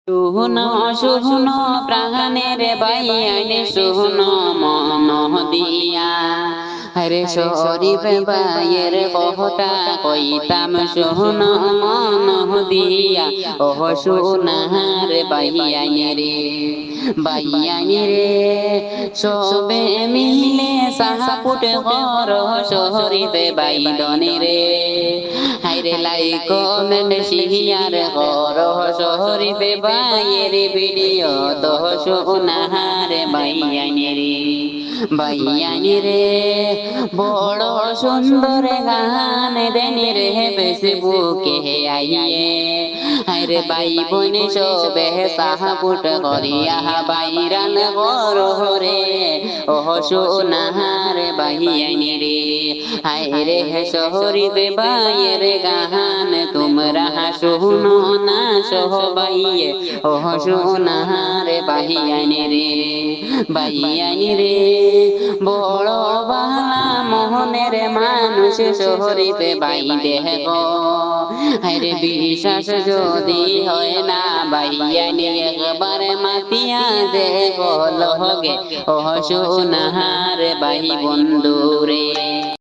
শুনো শুনো প্রাণের বাইয়ানে শুনো মন দিয়া, হরে শরীফ বাইয়ের কথা কইতাম শুনো মন দিয়া। ও সোনার বাইয়ানে রে, বাইয়ানে রে, সবে মিলে সাহাপুট কর শরীফ বাইদনে রে। হাইরে লাই কমেন্ট শিয়ার কর শরীফ বাইয়ের ভিডিও তো সোনার বাইয়ানে রে, বাইয়ানে রে। বড় সুন্দর গান দেনি রে ফেসবুকে আইয়ে, হাইরে বাই বোন সবে সাহাপুট করিয়া বাইরান কর রে। ও সোনার বাইয়ানে রে, হাইরে শরীফ বাইয়ের গান তোমরা শুনো না সবাইয়ে। ও সোনার বাইয়ানে রে, বাইয়ানে রে। বড় বালা মোহনের মানুষ শরীফ বাই দেহ, হাইরে বিশ্বাস যদি হয় না বাইয়ানে একবার মাতিয়া দেখো লগে। ও সোনার বাই বন্ধু রে।